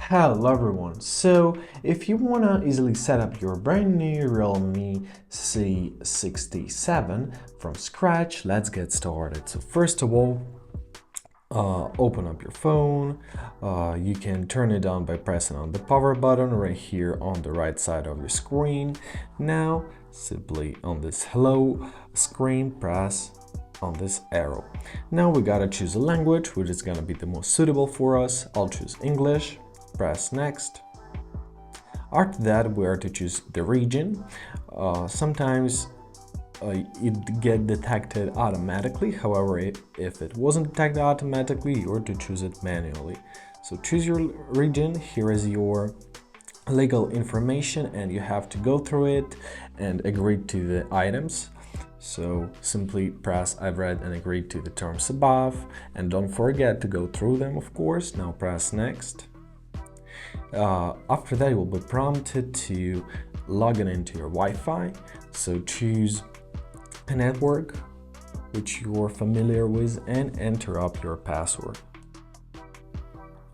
Hello everyone, so if you want to easily set up your brand new Realme C67 from scratch, let's get started. So first of all, open up your phone. You can turn it on by pressing on the power button right here on the right side of your screen. Now simply on this hello screen, press on this arrow. Now we gotta choose a language which is gonna be the most suitable for us. I'll choose English. Press next. After that, we are to choose the region. Sometimes it get detected automatically. However, if it wasn't detected automatically, you're to choose it manually. So choose your region. Here is your legal information and you have to go through it and agree to the items. So simply press I've read and agreed to the terms above, and don't forget to go through them, of course. Now press next. After that, you will be prompted to log in into your Wi-Fi. So choose a network which you're familiar with and enter up your password.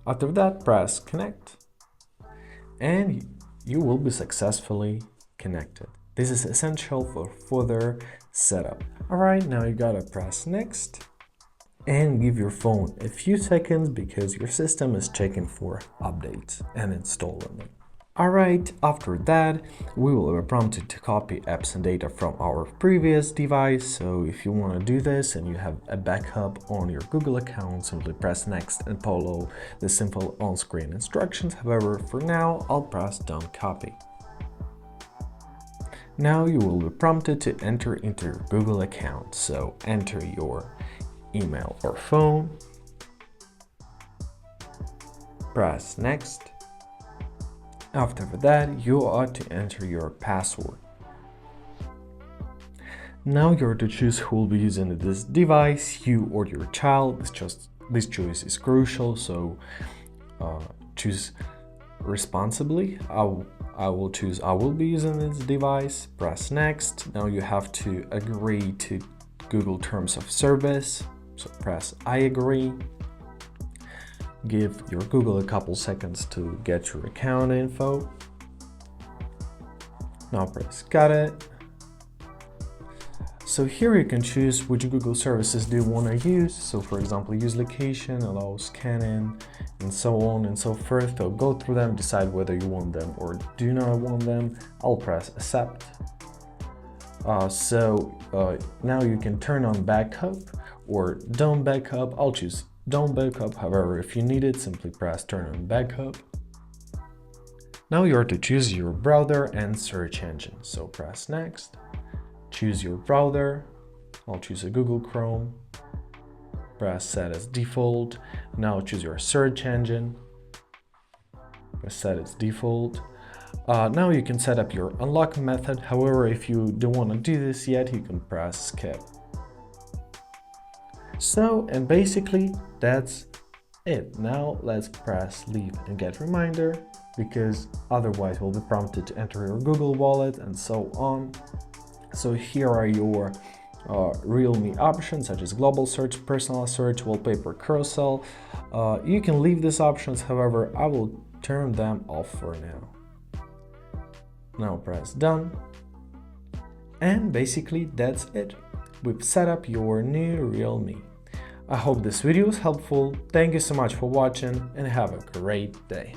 After that, press connect and you will be successfully connected. This is essential for further setup. Alright, now you gotta press next and give your phone a few seconds because your system is checking for updates and installing them. Alright, after that, we will be prompted to copy apps and data from our previous device. So if you want to do this and you have a backup on your Google account, simply press next and follow the simple on-screen instructions. However, for now, I'll press done copy. Now you will be prompted to enter into your Google account. So enter your email or phone, press next. After that, you ought to enter your password. Now you're to choose who will be using this device, you or your child. This choice is crucial, so choose responsibly. I will choose I will be using this device. Press next. Now you have to agree to Google Terms of Service. So press I agree. Give your Google a couple seconds to get your account info. Now press got it. So here you can choose which Google services do you want to use. So for example, use location, allow scanning, and so on and so forth. So go through them, decide whether you want them or do not want them. I'll press accept. Now you can turn on backup or don't backup. I'll choose don't backup. However, if you need it, simply press turn on backup. Now you are to choose your browser and search engine. So press next. Choose your browser. I'll choose a Google Chrome. Press set as default. Now choose your search engine. Press set as default. Now you can set up your unlock method. However, if you don't want to do this yet, you can press skip. And basically that's it. Now let's press leave and get reminder, because otherwise we'll be prompted to enter your Google wallet and so on. So here are your Realme options such as global search, personal search, wallpaper, carousel. You can leave these options, however, I will turn them off for now. Now press done. And basically that's it. We've set up your new Realme. I hope this video was helpful. Thank you so much for watching and have a great day.